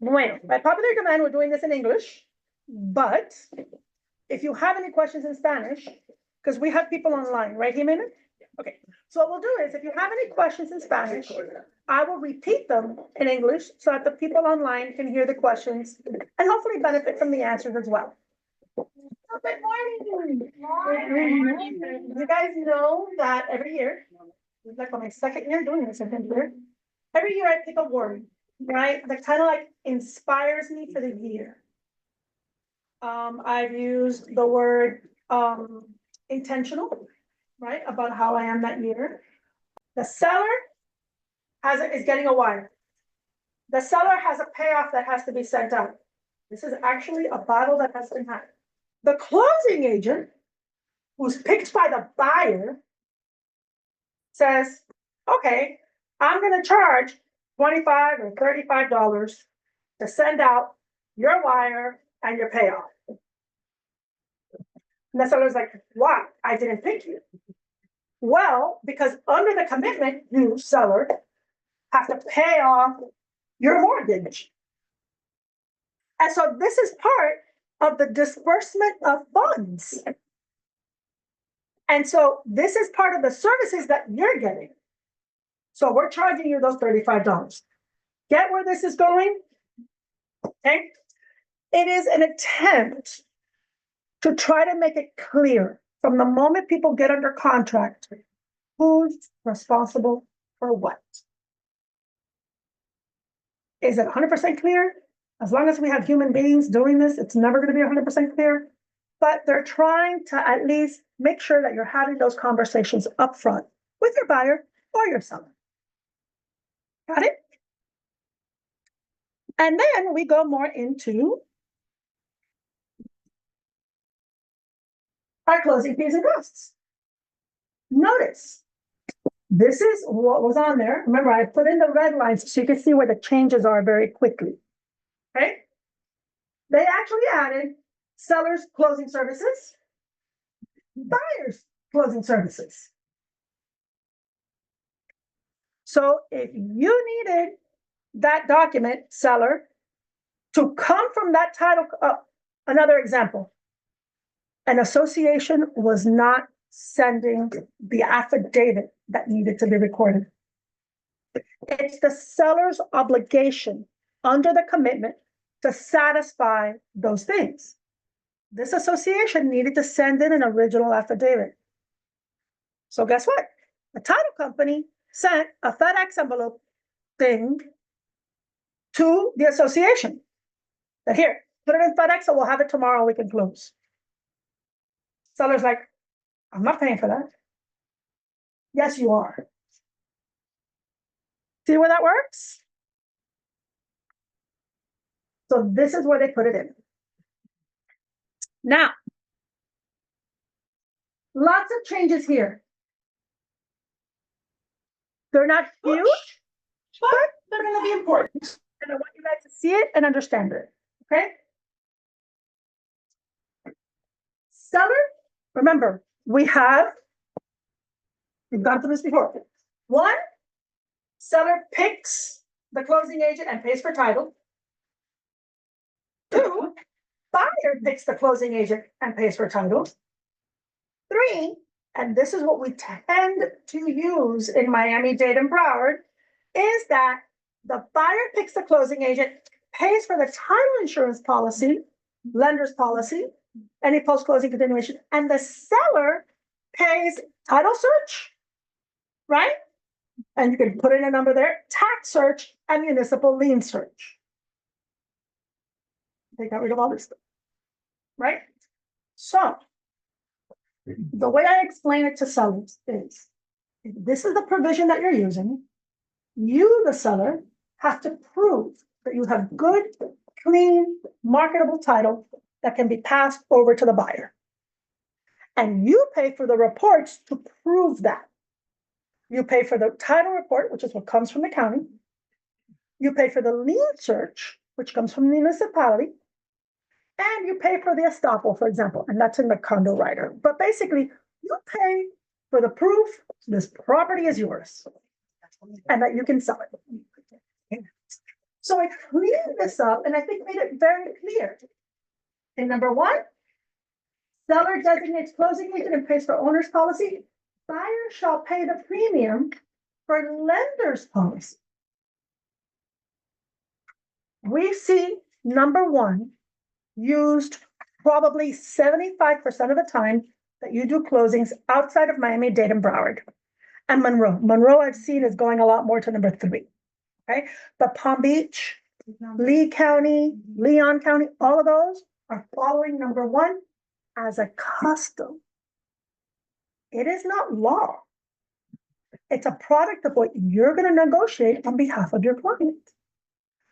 Bueno, by popular demand, we're doing this in English, but if you have any questions in Spanish, because we have people online, right, Jimena? Okay, so what we'll do is if you have any questions in Spanish, I will repeat them in English so that the people online can hear the questions and hopefully benefit from the answers as well. Good morning. You guys know that every year, it's like on my second year doing this, I think, every year I pick a word, right? That kind of like inspires me for the year. I've used the word intentional, right? About how I am that year. The seller is getting a wire. The seller has a payoff that has to be sent out. This is actually a battle that has been had. The closing agent, who's picked by the buyer, says, okay, I'm going to charge $25 or $35 to send out your wire and your payoff. And the seller's like, why? I didn't pick you. Well, because under the commitment, you, seller, have to pay off your mortgage. And so this is part of the disbursement of funds. And so this is part of the services that you're getting. So we're charging you those $35. Get where this is going? Okay. It is an attempt to try to make it clear from the moment people get under contract who's responsible for what. Is it 100% clear? As long as we have human beings doing this, it's never going to be 100% clear. But they're trying to at least make sure that you're having those conversations up front with your buyer or your seller. Got it? And then we go more into our closing fees and costs. Notice, this is what was on there. Remember, I put in the red lines so you can see where the changes are very quickly. Okay? They actually added sellers' closing services, buyers' closing services. So if you needed that document, seller, to come from that title, another example, an association was not sending the affidavit that needed to be recorded. It's the seller's obligation under the commitment to satisfy those things. This association needed to send in an original affidavit. So guess what? The title company sent a FedEx envelope thing to the association. That here, put it in FedEx, so we'll have it tomorrow, we can close. Seller's like, I'm not paying for that. Yes, you are. See where that works? So this is where they put it in. Now, lots of changes here. They're not huge, but they're going to be important. And I want you guys to see it and understand it. Okay? Seller, remember, we've gone through this before. One, seller picks the closing agent and pays for title. Two, buyer picks the closing agent and pays for title. Three, and this is what we tend to use in Miami-Dade and Broward, is that the buyer picks the closing agent, pays for the title insurance policy, lender's policy, any post-closing continuation, and the seller pays title search, right? And you can put in a number there, tax search, and municipal lien search. They got rid of all this stuff, right? So, the way I explain it to sellers is, if this is the provision that you're using, you, the seller, have to prove that you have good, clean, marketable title that can be passed over to the buyer. And you pay for the reports to prove that. You pay for the title report, which is what comes from the county. You pay for the lien search, which comes from the municipality. And you pay for the estoppel, for example, and that's in the condo rider. But basically, you pay for the proof this property is yours and that you can sell it. So I cleaned this up and I think made it very clear. In number one, seller designates closing agent and pays for owner's policy. Buyer shall pay the premium for lender's policy. We see number one used probably 75% of the time that you do closings outside of Miami-Dade and Broward and Monroe. Monroe I've seen is going a lot more to number three, okay? But Palm Beach, Lee County, Leon County, all of those are following number one as a custom. It is not law. It's a product of what you're going to negotiate on behalf of your client.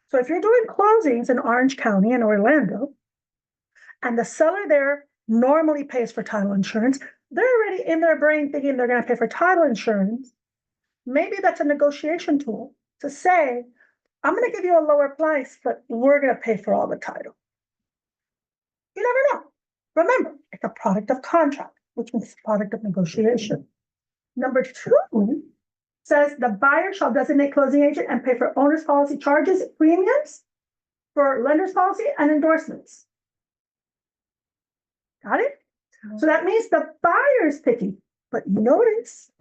So if you're doing closings in Orange County and Orlando, and the seller there normally pays for title insurance, they're already in their brain thinking they're going to pay for title insurance. Maybe that's a negotiation tool to say, I'm going to give you a lower price, but we're going to pay for all the title. You never know. Remember, it's a product of contract, which means a product of negotiation. Number two says the buyer shall designate closing agent and pay for owner's policy charges, premiums for lender's policy, and endorsements. Got it? So that means the buyer's picking, but notice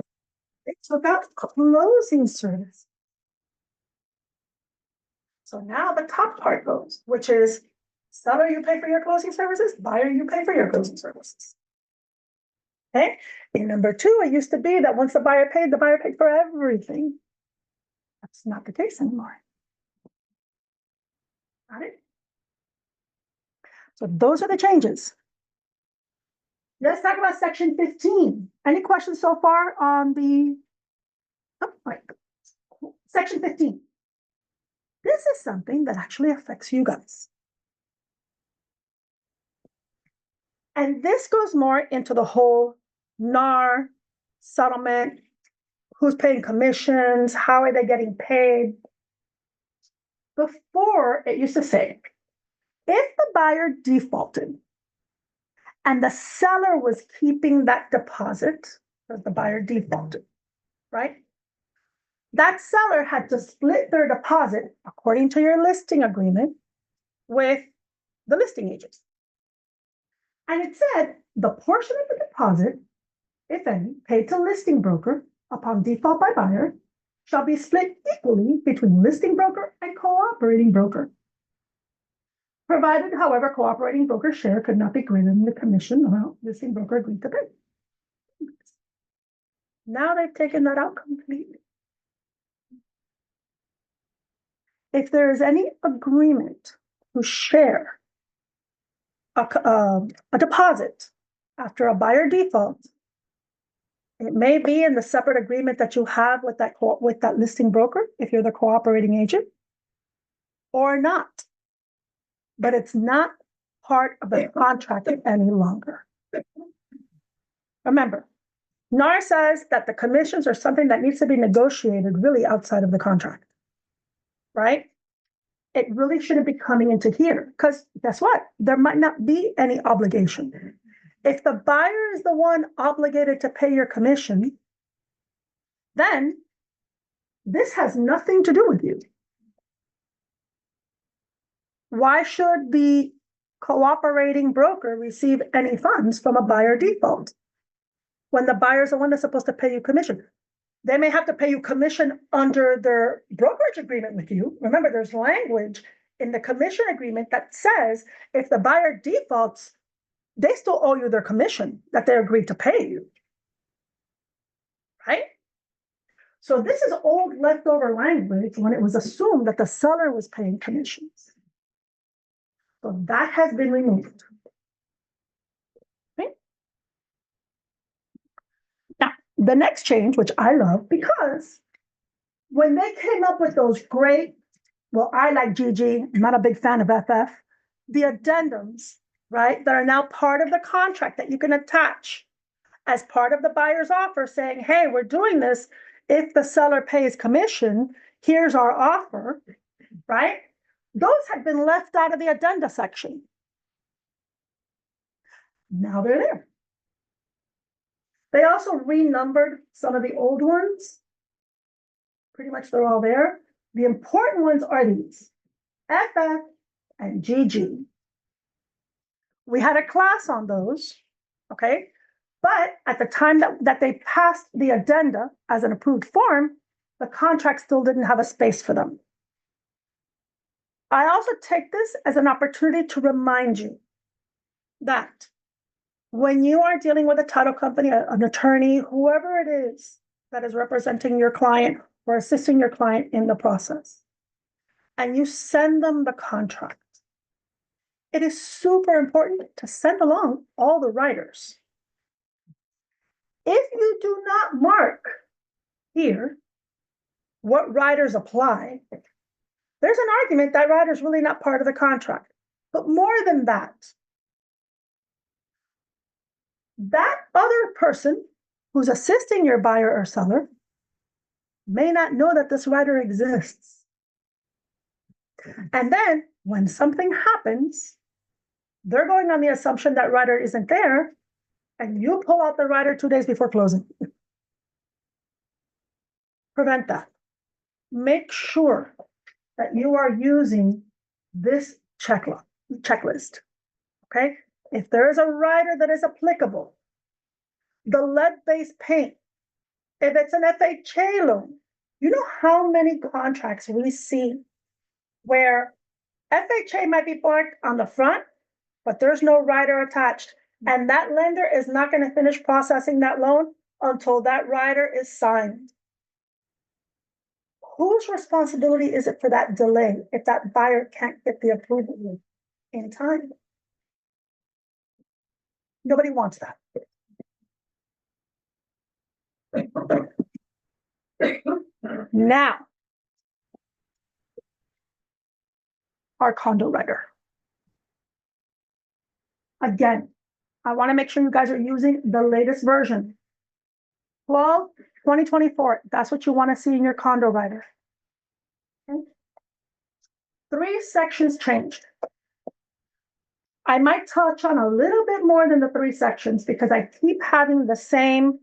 it's about closing service. So now the top part goes, which is seller, you pay for your closing services, buyer, you pay for your closing services. Okay. In number two, it used to be that once the buyer paid for everything. That's not the case anymore. Got it? So those are the changes. Let's talk about section 15. Any questions so far on the section 15? This is something that actually affects you guys. And this goes more into the whole NAR settlement, who's paying commissions, how are they getting paid. Before, it used to say, if the buyer defaulted and the seller was keeping that deposit, because the buyer defaulted, right? That seller had to split their deposit, according to your listing agreement, with the listing agent. And it said the portion of the deposit, if any, paid to listing broker upon default by buyer shall be split equally between listing broker and cooperating broker. Provided, however, cooperating broker's share could not be greater than the commission amount listing broker agreed to pay. Now they've taken that out completely. If there is any agreement to share a deposit after a buyer default, it may be in the separate agreement that you have with that listing broker, if you're the cooperating agent, or not. But it's not part of the contract any longer. Remember, NAR says that the commissions are something that needs to be negotiated really outside of the contract, right? It really shouldn't be coming into here, because guess what? There might not be any obligation. If the buyer is the one obligated to pay your commission, then this has nothing to do with you. Why should the cooperating broker receive any funds from a buyer default when the buyer is the one that's supposed to pay you commission? They may have to pay you commission under their brokerage agreement with you. Remember, there's language in the commission agreement that says if the buyer defaults, they still owe you their commission that they agreed to pay you, right? So this is old leftover language when it was assumed that the seller was paying commissions. So that has been removed. Okay. Now, the next change, which I love, because when they came up with those great, well, I like GG, I'm not a big fan of FF, the addendums, right, that are now part of the contract that you can attach as part of the buyer's offer saying, hey, we're doing this. If the seller pays commission, here's our offer, right? Those had been left out of the addenda section. Now they're there. They also renumbered some of the old ones. Pretty much they're all there. The important ones are these. FF, and GG. We had a class on those, okay? But at the time that they passed the addenda as an approved form, the contract still didn't have a space for them. I also take this as an opportunity to remind you that when you are dealing with a title company, an attorney, whoever it is that is representing your client or assisting your client in the process, and you send them the contract, it is super important to send along all the riders. If you do not mark here what riders apply, there's an argument that rider is really not part of the contract. But more than that, that other person who's assisting your buyer or seller may not know that this rider exists. And then when something happens, they're going on the assumption that rider isn't there, and you pull out the rider 2 days before closing. Prevent that. Make sure that you are using this checklist. Okay? If there is a rider that is applicable, the lead-based paint, if it's an FHA loan, you know how many contracts we see where FHA might be marked on the front, but there's no rider attached. And that lender is not going to finish processing that loan until that rider is signed. Whose responsibility is it for that delay if that buyer can't get the approval in time? Nobody wants that. Now, our condo rider. Again, I want to make sure you guys are using the latest version. 2024, that's what you want to see in your condo rider. Okay. 3 sections changed. I might touch on a little bit more than the 3 sections because I keep having the same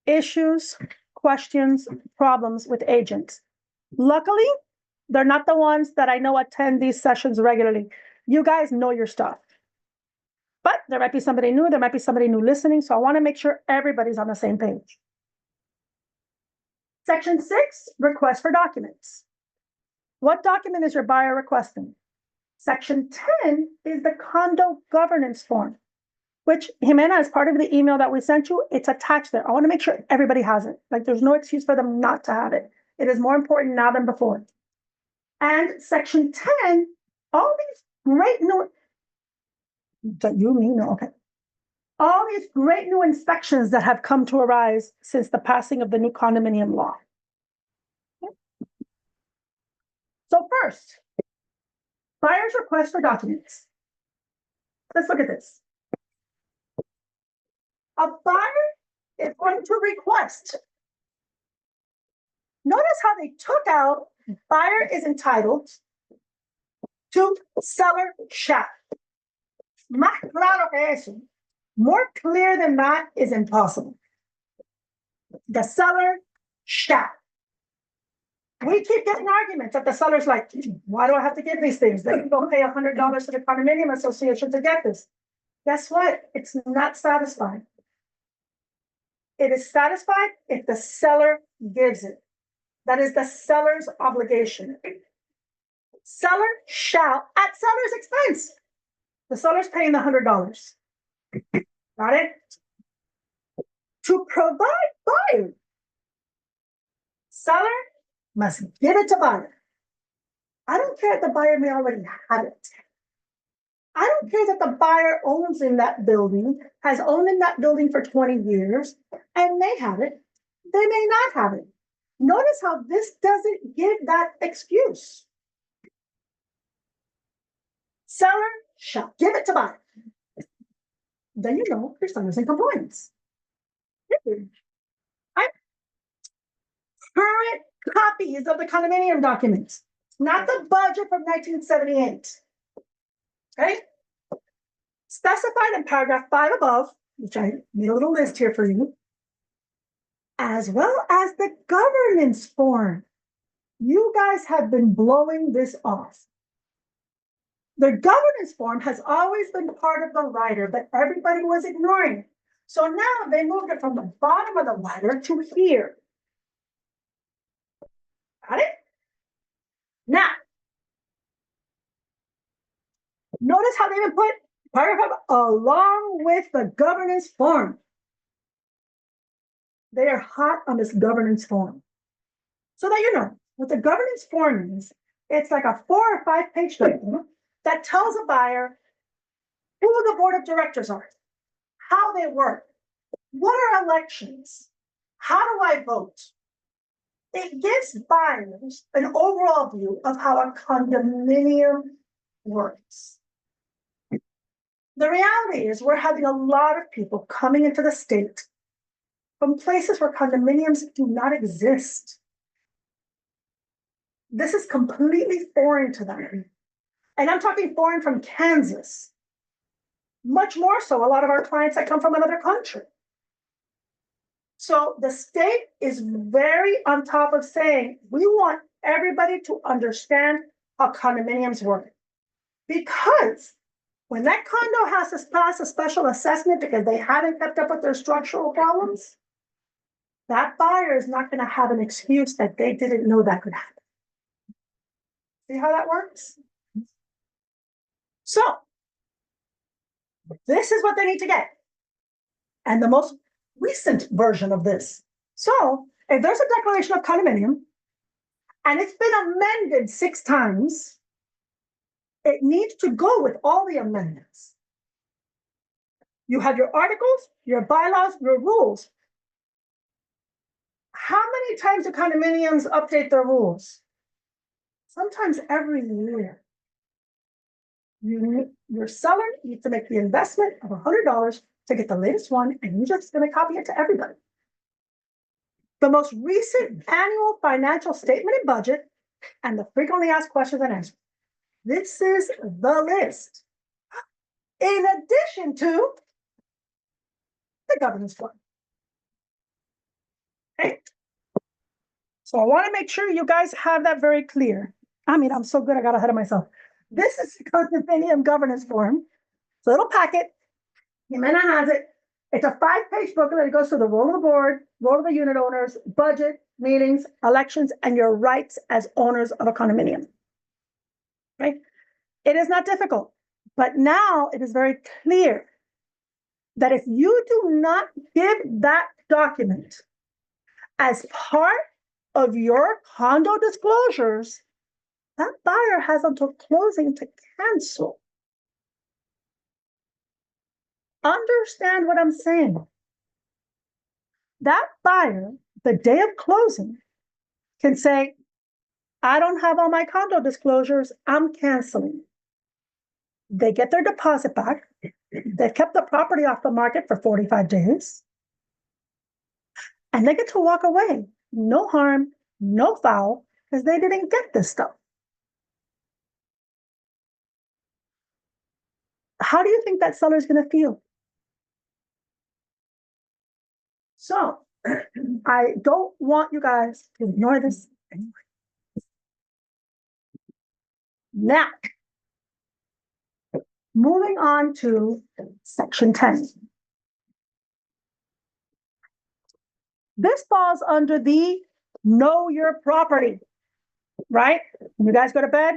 issues, questions, problems with agents. Luckily, they're not the ones that I know attend these sessions regularly. You guys know your stuff. But there might be somebody new, listening, so I want to make sure everybody's on the same page. Section 6, request for documents. What document is your buyer requesting? Section 10 is the condo governance form, which, Jimena, as part of the email that we sent you, it's attached there. I want to make sure everybody has it. Like, there's no excuse for them not to have it. It is more important now than before. And section 10, all these great new, okay. All these great new inspections that have come to arise since the passing of the new condominium law. Okay. So first, buyer's request for documents. Let's look at this. A buyer is going to request. Notice how they took out buyer is entitled to seller shall. Más claro que eso. More clear than that is impossible. The seller shall. We keep getting arguments that the seller's like, why do I have to give these things? They can go pay $100 to the condominium association to get this. Guess what? It's not satisfied. It is satisfied if the seller gives it. That is the seller's obligation. Seller shall, at seller's expense. The seller's paying the $100. Got it? To provide buyer, seller must give it to buyer. I don't care if the buyer may already have it. I don't care that the buyer owns in that building, has owned in that building for 20 years, and may have it. They may not have it. Notice how this doesn't give that excuse. Seller shall give it to buyer. Then you know your seller's in compliance. Current copies of the condominium documents, not the budget from 1978. Okay? Specified in paragraph 5 above, which I made a little list here for you, as well as the governance form. You guys have been blowing this off. The governance form has always been part of the rider, but everybody was ignoring it. So now they moved it from the bottom of the rider to here. Got it? Now, notice how they even put paragraph along with the governance form. They are hot on this governance form. So that you know what the governance form is, it's like a 4 or 5 page document that tells a buyer who the board of directors are, how they work, what are elections, how do I vote. It gives buyers an overall view of how a condominium works. The reality is we're having a lot of people coming into the state from places where condominiums do not exist. This is completely foreign to them. And I'm talking foreign from Kansas. Much more so, a lot of our clients that come from another country. So the state is very on top of saying, we want everybody to understand how condominiums work. Because when that condo has to pass a special assessment because they haven't kept up with their structural problems, that buyer is not going to have an excuse that they didn't know that could happen. See how that works? So, this is what they need to get. And the most recent version of this. So, if there's a declaration of condominium and it's been amended 6 times, it needs to go with all the amendments. You have your articles, your bylaws, your rules. How many times do condominiums update their rules? Sometimes every year. Your seller needs to make the investment of $100 to get the latest one, and you're just going to copy it to everybody. The most recent annual financial statement and budget, and the frequently asked questions and answers. This is the list. In addition to the governance form. Okay. So I want to make sure you guys have that very clear. I mean, I'm so good, I got ahead of myself. This is the condominium governance form. It's a little packet. Jimena has it. It's a 5-page booklet that goes through the role of the board, role of the unit owners, budget, meetings, elections, and your rights as owners of a condominium. Right? It is not difficult, but now it is very clear that if you do not give that document as part of your condo disclosures, that buyer has until closing to cancel. Understand what I'm saying. That buyer, the day of closing, can say, I don't have all my condo disclosures, I'm canceling. They get their deposit back. They've kept the property off the market for 45 days. And they get to walk away. No harm, no foul, because they didn't get this stuff. How do you think that seller is going to feel? So, I don't want you guys to ignore this anyway. Now, moving on to section 10. This falls under the know your property, right? When you guys go to bed,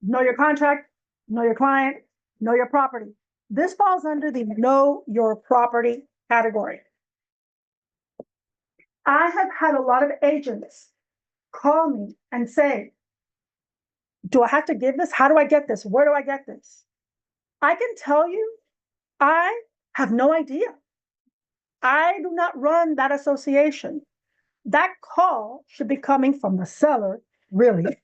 know your contract, know your client, know your property. This falls under the know your property category. I have had a lot of agents call me and say, do I have to give this? How do I get this? Where do I get this? I can tell you, I have no idea. I do not run that association. That call should be coming from the seller, really.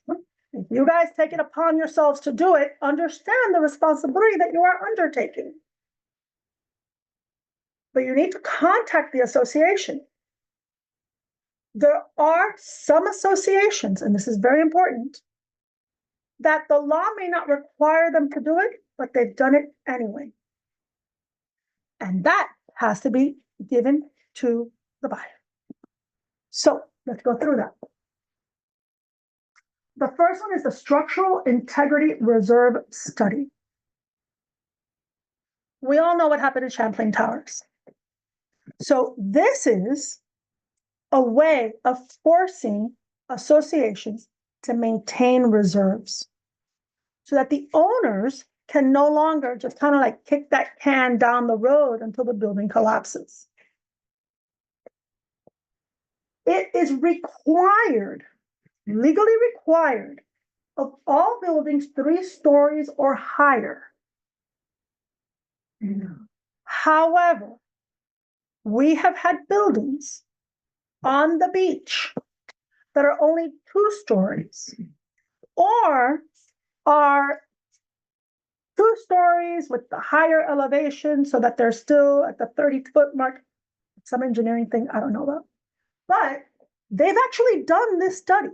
If you guys take it upon yourselves to do it, understand the responsibility that you are undertaking. But you need to contact the association. There are some associations, and this is very important, that the law may not require them to do it, but they've done it anyway. And that has to be given to the buyer. So let's go through that. The first one is the Structural Integrity Reserve Study. We all know what happened in Champlain Towers. So this is a way of forcing associations to maintain reserves so that the owners can no longer just kind of like kick that can down the road until the building collapses. It is required, legally required, of all buildings 3 stories or higher. However, we have had buildings on the beach that are only 2 stories or are 2 stories with the higher elevation so that they're still at the 30-foot mark. Some engineering thing I don't know about. But they've actually done this study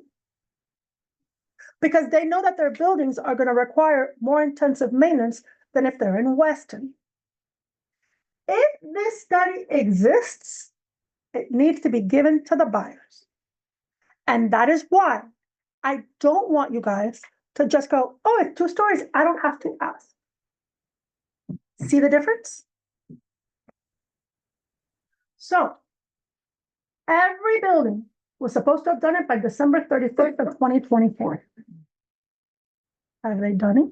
because they know that their buildings are going to require more intensive maintenance than if they're in Weston. If this study exists, it needs to be given to the buyers. And that is why I don't want you guys to just go, oh, it's 2 stories. I don't have to ask. See the difference? So every building was supposed to have done it by December 31st of 2024. Have they done it?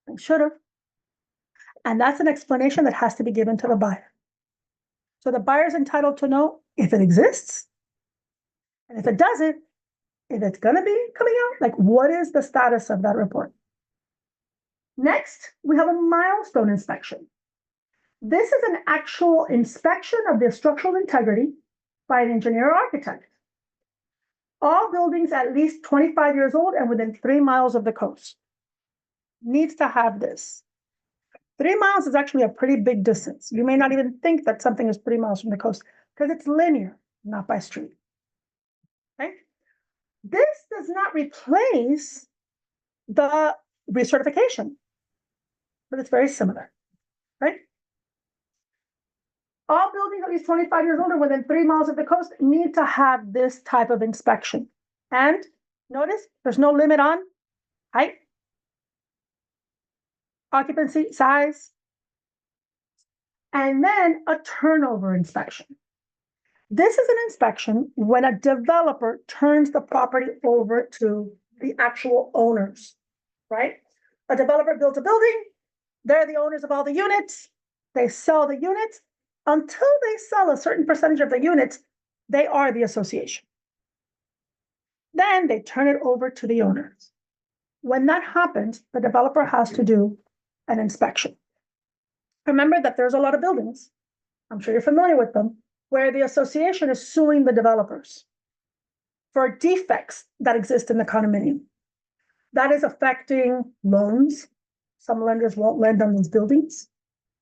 They should have. And that's an explanation that has to be given to the buyer. So the buyer's entitled to know if it exists, and if it doesn't, if it's going to be coming out, like what is the status of that report? Next, we have a milestone inspection. This is an actual inspection of the structural integrity by an engineer or architect. All buildings at least 25 years old and within 3 miles of the coast needs to have this. 3 miles is actually a pretty big distance. You may not even think that something is 3 miles from the coast because it's linear, not by street. Okay? This does not replace the recertification, but it's very similar, right? All buildings at least 25 years old or within 3 miles of the coast need to have this type of inspection. And notice there's no limit on height, occupancy, size, and then a turnover inspection. This is an inspection when a developer turns the property over to the actual owners, right? A developer builds a building, they're the owners of all the units, they sell the units. Until they sell a certain percentage of the units, they are the association. Then they turn it over to the owners. When that happens, the developer has to do an inspection. Remember that there's a lot of buildings, I'm sure you're familiar with them, where the association is suing the developers for defects that exist in the condominium. That is affecting loans. Some lenders won't lend on those buildings,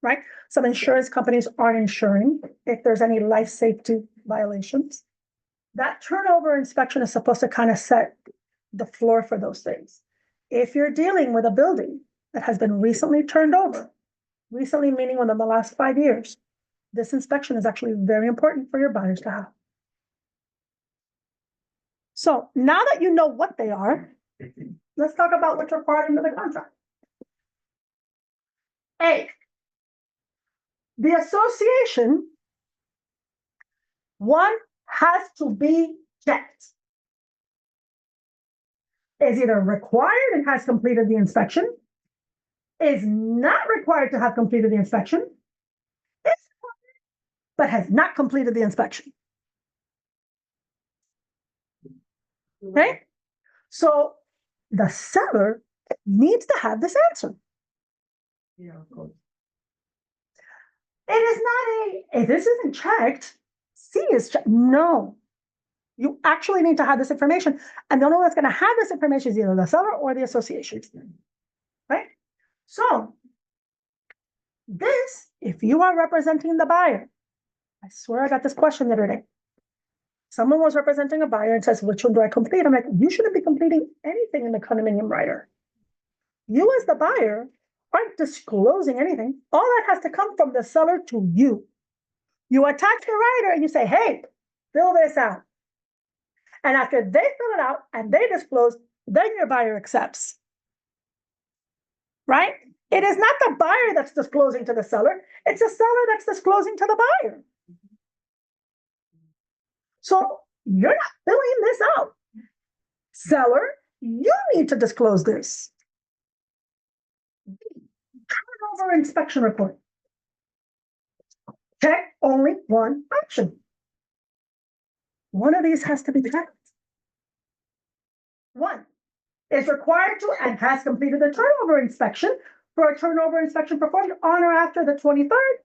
right? Some insurance companies aren't insuring if there's any life safety violations. That turnover inspection is supposed to kind of set the floor for those things. If you're dealing with a building that has been recently turned over, recently meaning within the last 5 years, this inspection is actually very important for your buyers to have. So now that you know what they are, let's talk about what's required under the contract. A, the association, one, has to be checked. Is either required and has completed the inspection, is not required to have completed the inspection, is required, but has not completed the inspection. Okay? So the seller needs to have this answer. Yeah, of course. It is not if this isn't checked, C is checked. No. You actually need to have this information. And the only one that's going to have this information is either the seller or the association. Right? So, this, if you are representing the buyer, I swear I got this question the other day. Someone was representing a buyer and says, which one do I complete? I'm like, you shouldn't be completing anything in the condominium rider. You as the buyer aren't disclosing anything. All that has to come from the seller to you. You attach the rider and you say, hey, fill this out. And after they fill it out and they disclose, then your buyer accepts. Right? It is not the buyer that's disclosing to the seller, it's the seller that's disclosing to the buyer. So you're not filling this out. Seller, you need to disclose this. Turnover inspection report. Check only one option. One of these has to be checked. One is required to and has completed the turnover inspection for a turnover inspection performed on or after the 23rd.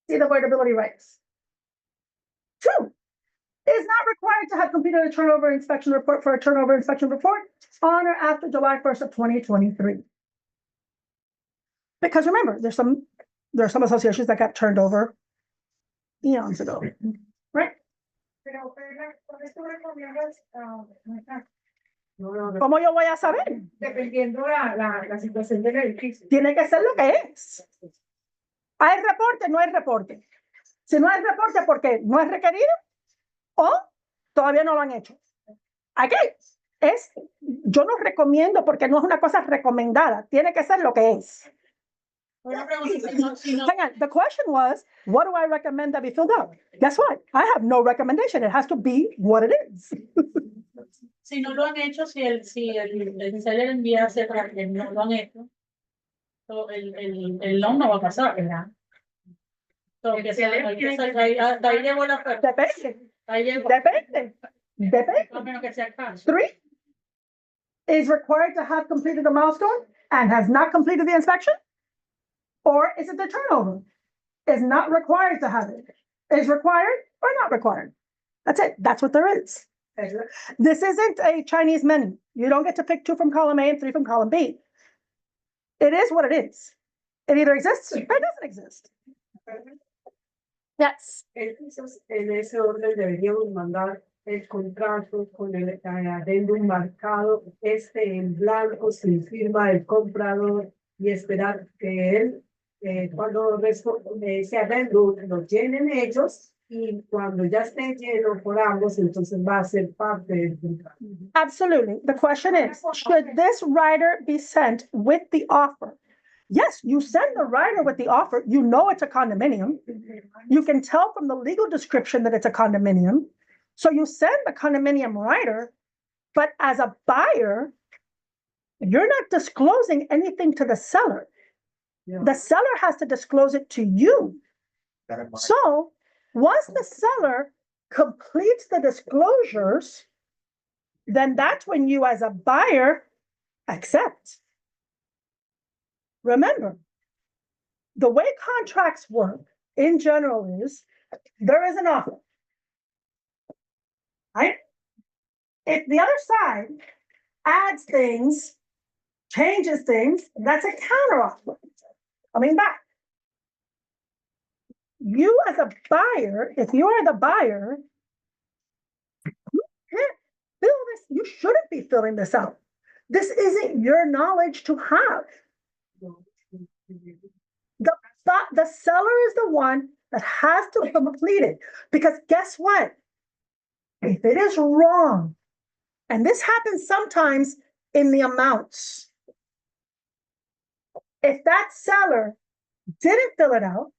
See the avoidability rights. Two is not required to have completed a turnover inspection report for a turnover inspection report on or after July 1st of 2023. Because remember, there are some associations that got turned over eons ago, right? ¿Cómo yo voy a saber? Dependiendo la situación del edificio. Tiene que ser lo que es. ¿Hay reporte? No hay reporte. Si no hay reporte, ¿por qué? ¿No es requerido? ¿O todavía no lo han hecho? Aquí yo no recomiendo porque no es una cosa recomendada. Tiene que ser lo que es. Hang on. The question was, what do I recommend that be filled out? Guess what? I have no recommendation. It has to be what it is. Si no lo han hecho, si el seller envía a cerrar que no lo han hecho, el loan no va a pasar, ¿verdad? Entonces, ahí llegó la oferta. Depende. A menos que sea el caso. 3 is required to have completed the milestone and has not completed the inspection? Or is it the turnover? Is not required to have it. Is required or not required. That's it. That's what there is. This isn't a Chinese menu. You don't get to pick 2 from column A and 3 from column B. It is what it is. It either exists or it doesn't exist. Yes. En ese orden deberíamos mandar el contrato con el adendum marcado, en blanco, sin firma del comprador, y esperar que él, cuando ese adendum lo llenen ellos, y cuando ya esté lleno por ambos, entonces va a ser parte del contrato. Absolutely. The question is, should this rider be sent with the offer? Yes, you send the rider with the offer. You know it's a condominium. You can tell from the legal description that it's a condominium. So you send the condominium rider, but as a buyer, you're not disclosing anything to the seller. Yeah. The seller has to disclose it to you. So once the seller completes the disclosures, then that's when you as a buyer accept. Remember, the way contracts work in general is there is an offer, right? If the other side adds things, changes things, that's a counteroffer. Coming back. You as a buyer, if you are the buyer, you can't fill this, you shouldn't be filling this out. This isn't your knowledge to have. The seller is the one that has to complete it, because guess what? If it is wrong, and this happens sometimes in the amounts, if that seller didn't fill it out,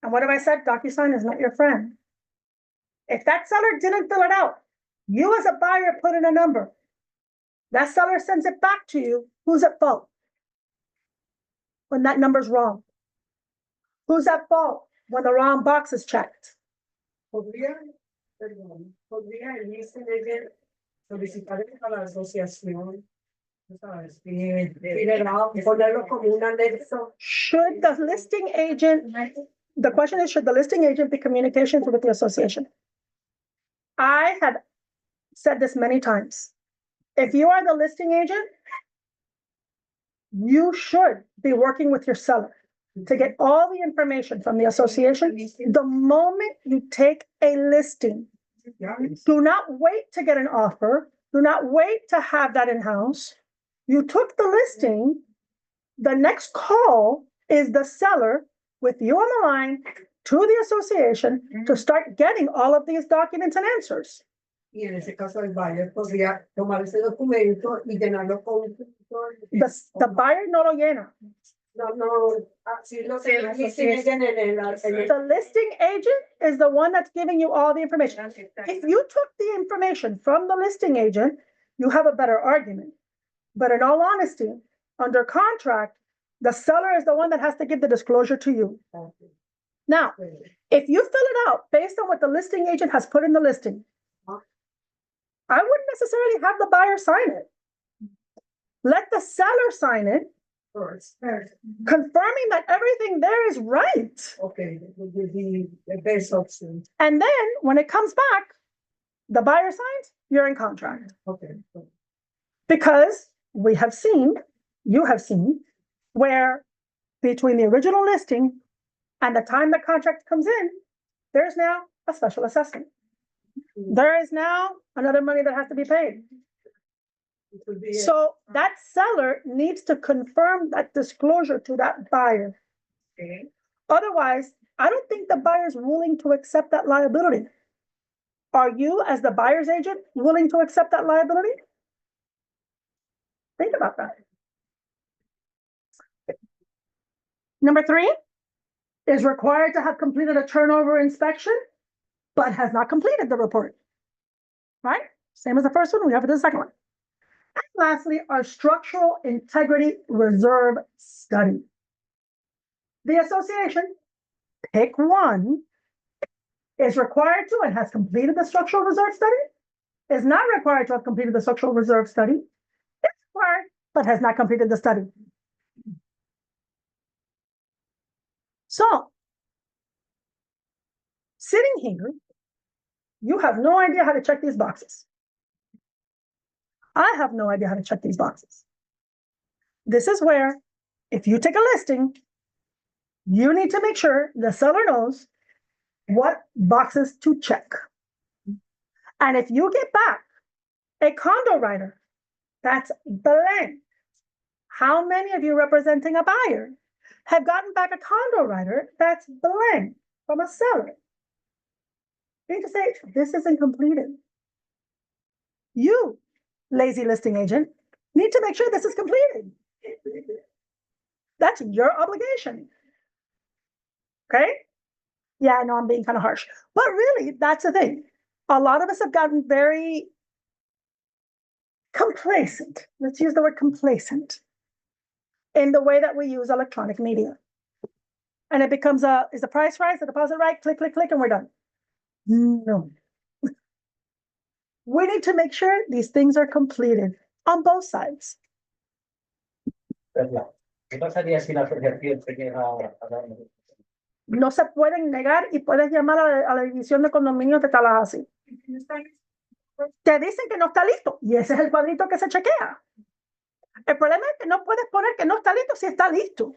and what have I said? DocuSign is not your friend. If that seller didn't fill it out, you as a buyer put in a number. That seller sends it back to you. Who's at fault when that number's wrong? Who's at fault when the wrong box is checked? ¿Podría el listing agent solicitar a la asociación? ¿Sabes? Ponerlo como un anexo. Should the listing agent, the question is, should the listing agent be communications with the association? I have said this many times. If you are the listing agent, you should be working with your seller to get all the information from the association. The moment you take a listing, do not wait to get an offer. Do not wait to have that in-house. You took the listing. The next call is the seller with you on the line to the association to start getting all of these documents and answers. Y en ese caso el buyer podría tomar ese documento y llenarlo con The buyer no lo llena. no, así lo que la listing agent The listing agent is the one that's giving you all the information. If you took the information from the listing agent, you have a better argument. But in all honesty, under contract, the seller is the one that has to give the disclosure to you. Now, if you fill it out based on what the listing agent has put in the listing, I wouldn't necessarily have the buyer sign it. Let the seller sign it, first. confirming that everything there is right. Okay, the best option. And then when it comes back, the buyer signs, you're in contract. Okay. Because we have seen, you have seen, where between the original listing and the time the contract comes in, there's now a special assessment. There is now another money that has to be paid. It would be So that seller needs to confirm that disclosure to that buyer. okay. Otherwise, I don't think the buyer's willing to accept that liability. Are you, as the buyer's agent, willing to accept that liability? Think about that. Number 3 is required to have completed a turnover inspection, but has not completed the report. Right? Same as the first one, we have it the second one. And lastly, our structural integrity reserve study. The association, pick one, is required to and has completed the structural reserve study, is not required to have completed the structural reserve study, is required, but has not completed the study. So, sitting here, you have no idea how to check these boxes. I have no idea how to check these boxes. This is where, if you take a listing, you need to make sure the seller knows what boxes to check. And if you get back a condo writer that's blank, how many of you representing a buyer have gotten back a condo writer that's blank from a seller? You need to say, this isn't completed. You, lazy listing agent, need to make sure this is completed. That's your obligation. Okay? Yeah, I know I'm being kind of harsh, but really, that's the thing. A lot of us have gotten very complacent. Let's use the word complacent in the way that we use electronic media. And it becomes is the price right? Is the deposit right? Click, click, click, and we're done. No. We need to make sure these things are completed on both sides. ¿Qué pasaría si la serpiente llega a dar? No se pueden negar y puedes llamar a la división de condominios de Tallahassee. Te dicen que no está listo y ese es el cuadrito que se chequea. El problema es que no puedes poner que no está listo si está listo.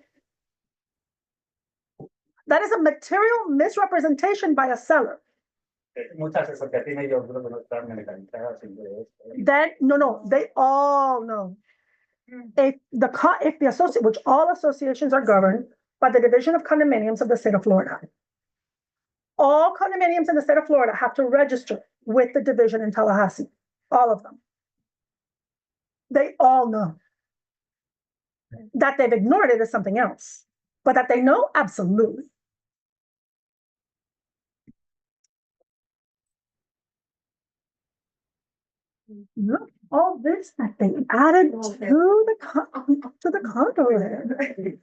That is a material misrepresentation by a seller. Muchas asociaciones yo creo que no están mecanizadas sin de esto. Then no, they all know. If the associate, which all associations are governed by the Division of Condominiums of the state of Florida. All condominiums in the state of Florida have to register with the division in Tallahassee. All of them. They all know. That they've ignored it is something else. But that they know, absolutely. Look, all this that they added to the condo there.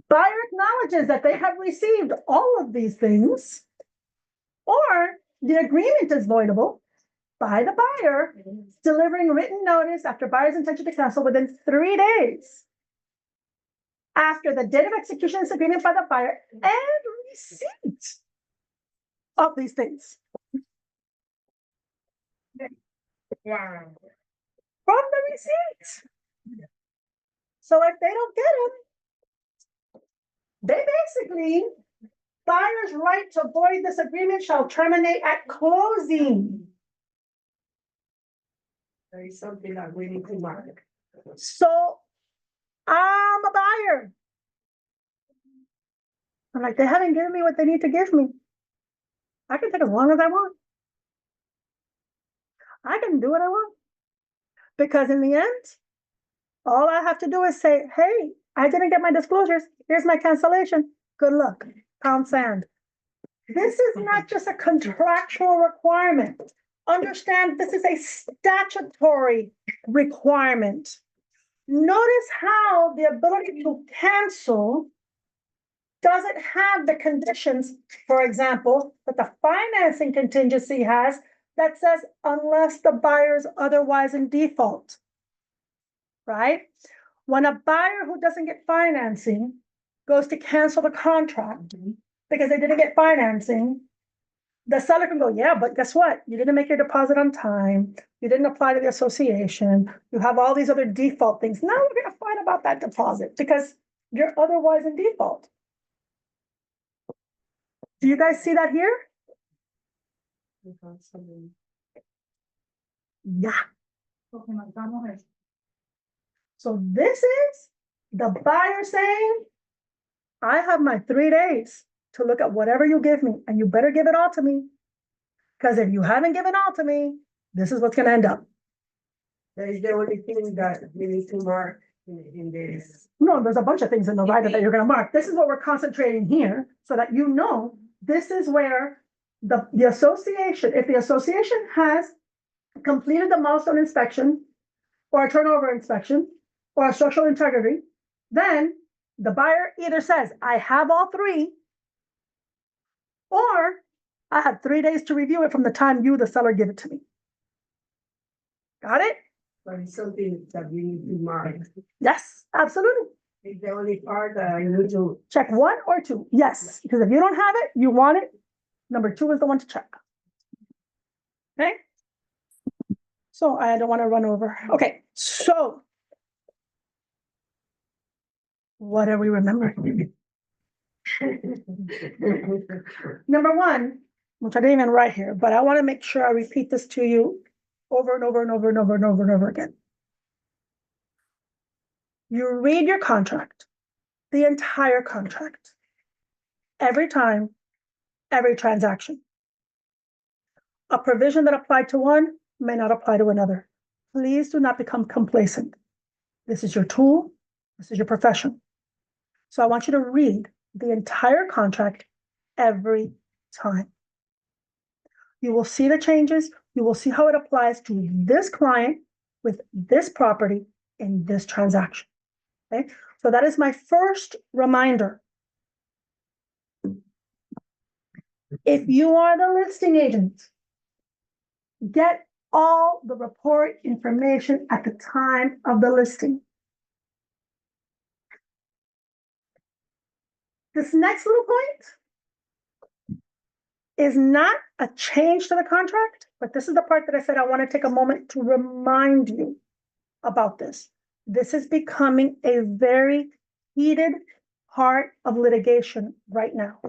Buyer acknowledges that they have received all of these things, or the agreement is voidable by the buyer, delivering written notice after buyer's intention to cancel within 3 days after the date of execution of this agreement by the buyer and receipt of these things. From the receipt. So if they don't get them, they basically, buyer's right to void this agreement shall terminate at closing. There is something that we need to mark. So I'm a buyer. I'm like, they haven't given me what they need to give me. I can take as long as I want. I can do what I want. Because in the end, all I have to do is say, hey, I didn't get my disclosures. Here's my cancellation. Good luck. Pound sand. This is not just a contractual requirement. Understand, this is a statutory requirement. Notice how the ability to cancel doesn't have the conditions, for example, that the financing contingency has that says unless the buyer's otherwise in default. Right? When a buyer who doesn't get financing goes to cancel the contract because they didn't get financing, the seller can go, yeah, but guess what? You didn't make your deposit on time. You didn't apply to the association. You have all these other default things. Now we're going to fight about that deposit because you're otherwise in default. Do you guys see that here? Yeah. Porque marcamos eso. So this is the buyer saying, I have my 3 days to look at whatever you give me, and you better give it all to me. Because if you haven't given all to me, this is what's going to end up. That is the only thing that we need to mark in this. No, there's a bunch of things in the rider that you're going to mark. This is what we're concentrating here so that you know this is where the association, if the association has completed the milestone inspection or a turnover inspection or a structural integrity, then the buyer either says, I have all 3, or I have 3 days to review it from the time you, the seller, give it to me. Got it? But it's something that we need to mark. Yes, absolutely. It's the only part that I need to. Check 1 or 2. Yes, because if you don't have it, you want it. Number 2 is the one to check. Okay? So I don't want to run over. Okay, so what are we remembering? Number 1, which I didn't even write here, but I want to make sure I repeat this to you over and over and over and over and over and over again. You read your contract, the entire contract, every time, every transaction. A provision that applied to one may not apply to another. Please do not become complacent. This is your tool. This is your profession. So I want you to read the entire contract every time. You will see the changes. You will see how it applies to this client with this property in this transaction. Okay, so that is my first reminder. If you are the listing agent, get all the report information at the time of the listing. This next little point is not a change to the contract, but this is the part that I said I want to take a moment to remind you about this. This is becoming a very heated part of litigation right now.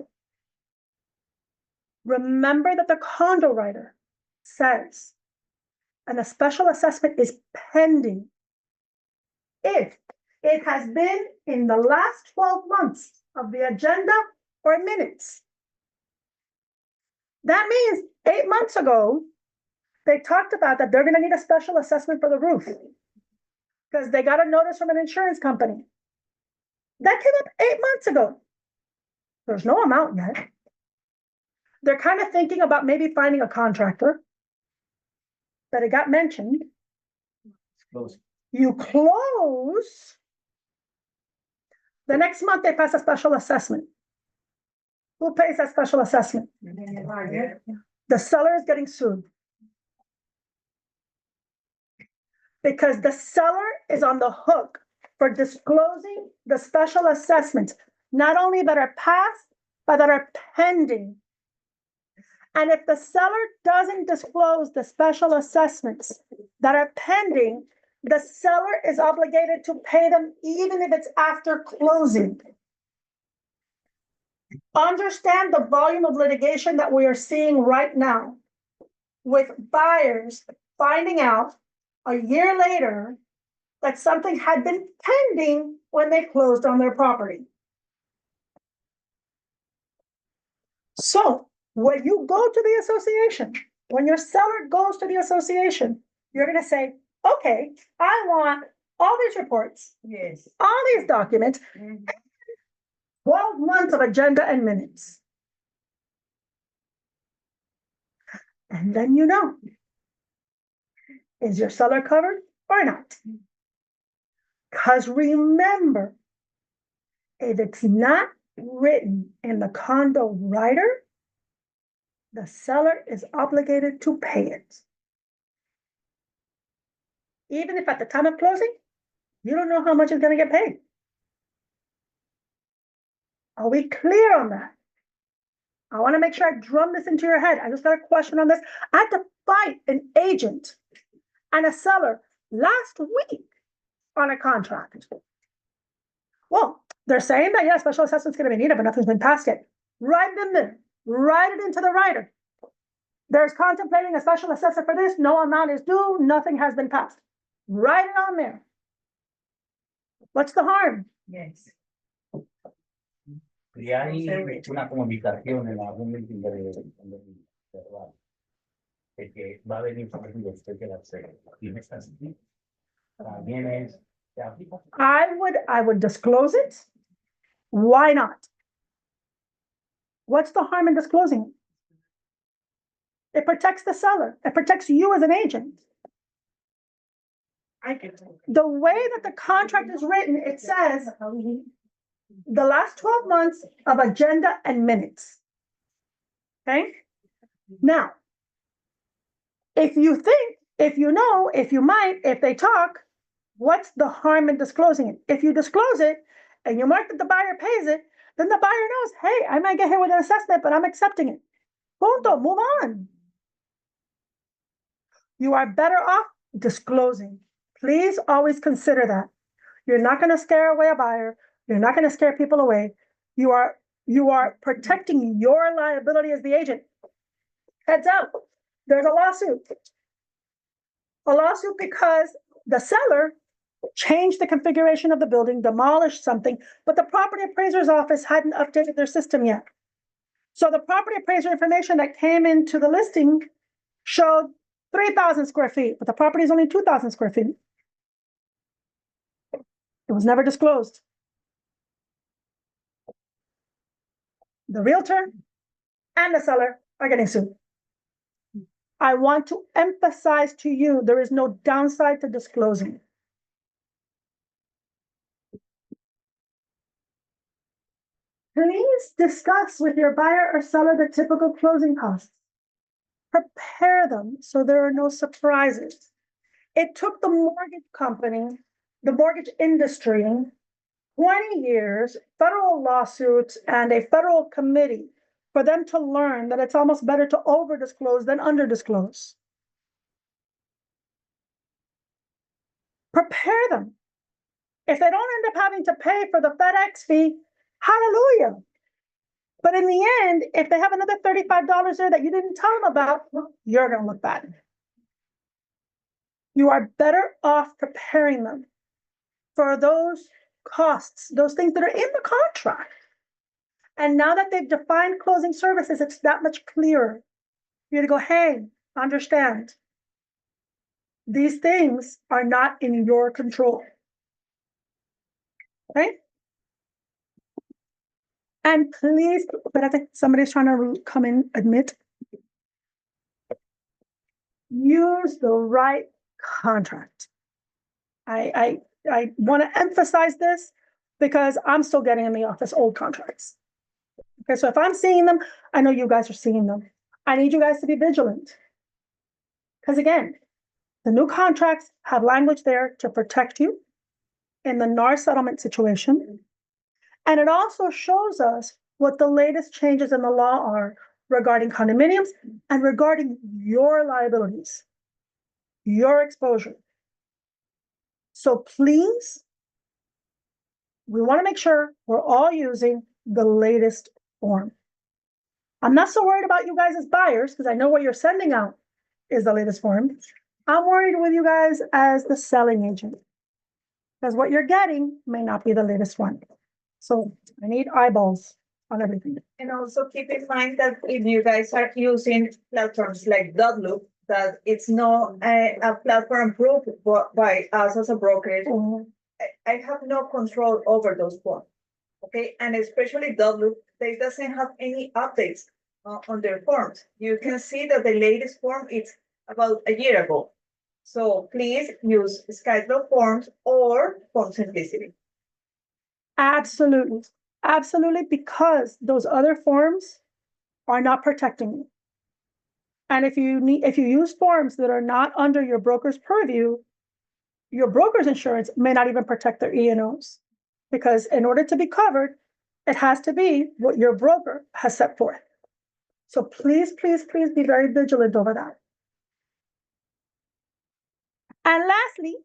Remember that the condo writer says, and a special assessment is pending if it has been in the last 12 months of the agenda or minutes. That means 8 months ago, they talked about that they're going to need a special assessment for the roof because they got a notice from an insurance company. That came up 8 months ago. There's no amount yet. They're kind of thinking about maybe finding a contractor, but it got mentioned. It's close. You close. The next month, they pass a special assessment. Who pays that special assessment? The seller is getting sued. Because the seller is on the hook for disclosing the special assessments, not only that are passed, but that are pending. And if the seller doesn't disclose the special assessments that are pending, the seller is obligated to pay them even if it's after closing. Understand the volume of litigation that we are seeing right now with buyers finding out a year later that something had been pending when they closed on their property. So When you go to the association, when your seller goes to the association, you're gonna say, okay, I want all these reports, Yes. all these documents, 12 months of agenda and minutes. And then you know, is your seller covered or not? Because remember, if it's not written in the condo rider, the seller is obligated to pay it. Even if at the time of closing, you don't know how much is going to get paid. Are we clear on that? I want to make sure I drum this into your head. I just got a question on this. I had to fight an agent and a seller last week on a contract. Well, they're saying that, yeah, special assessment's going to be needed, but nothing's been passed yet. Write it in there. Write it into the rider. There's contemplating a special assessment for this. No amount is due. Nothing has been passed. Write it on there. What's the harm? Yes. Y hay una comunicación en algún meeting de que va a venir y usted quiere hacer. ¿Tiene esta sentido? También es, ¿se aplica? I would disclose it. Why not? What's the harm in disclosing it? It protects the seller. It protects you as an agent. I can. The way that the contract is written, it says the last 12 months of agenda and minutes. Okay? Now, if you think, if you know, if you might, if they talk, what's the harm in disclosing it? If you disclose it and you mark that the buyer pays it, then the buyer knows, hey, I might get hit with an assessment, but I'm accepting it. Punto, move on. You are better off disclosing. Please always consider that. You're not going to scare away a buyer. You're not going to scare people away. You are protecting your liability as the agent. Heads up, there's a lawsuit. A lawsuit because the seller changed the configuration of the building, demolished something, but the property appraiser's office hadn't updated their system yet. So the property appraiser information that came into the listing showed 3,000 square feet, but the property is only 2,000 square feet. It was never disclosed. The realtor and the seller are getting sued. I want to emphasize to you, there is no downside to disclosing. Please discuss with your buyer or seller the typical closing costs. Prepare them so there are no surprises. It took the mortgage company, the mortgage industry, 20 years, federal lawsuits, and a federal committee for them to learn that it's almost better to over-disclose than under-disclose. Prepare them. If they don't end up having to pay for the FedEx fee, hallelujah. But in the end, if they have another $35 there that you didn't tell them about, you're going to look bad. You are better off preparing them for those costs, those things that are in the contract. And now that they've defined closing services, it's that much clearer. You're going to go, hey, understand. These things are not in your control. Okay? And please, but I think somebody's trying to come in, admit. Use the right contract. I want to emphasize this because I'm still getting in the office old contracts. Okay, so if I'm seeing them, I know you guys are seeing them. I need you guys to be vigilant. Because again, the new contracts have language there to protect you in the NAR settlement situation. And it also shows us what the latest changes in the law are regarding condominiums and regarding your liabilities, your exposure. So please, we want to make sure we're all using the latest form. I'm not so worried about you guys as buyers because I know what you're sending out is the latest form. I'm worried with you guys as the selling agent because what you're getting may not be the latest one. So I need eyeballs on everything. And also keep in mind that if you guys are using platforms like Dotloop, that it's not a platform approved by us as a brokerage. I have no control over those forms. Okay, and especially Dotloop, they doesn't have any updates on their forms. You can see that the latest form is about a year ago. So please use Skydrow forms or Form Simplicity. Absolutely, absolutely, because those other forms are not protecting you. And if you use forms that are not under your broker's purview, your broker's insurance may not even protect their E&Os. Because in order to be covered, it has to be what your broker has set forth. So please, please, please be very vigilant over that. And lastly,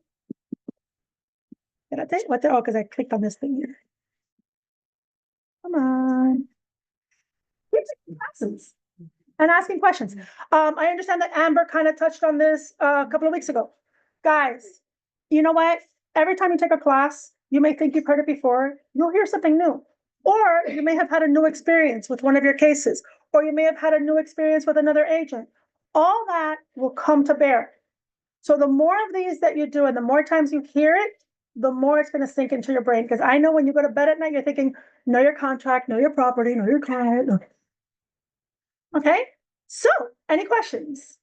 did I take what? Oh, because I clicked on this thing here. Come on. Keep taking lessons and asking questions. I understand that Amber kind of touched on this a couple of weeks ago. Guys, you know what? Every time you take a class, you may think you've heard it before, you'll hear something new. Or you may have had a new experience with one of your cases, or you may have had a new experience with another agent. All that will come to bear. So the more of these that you do and the more times you hear it, the more it's going to sink into your brain. Because I know when you go to bed at night, you're thinking, know your contract, know your property, know your client. Okay? So, any questions?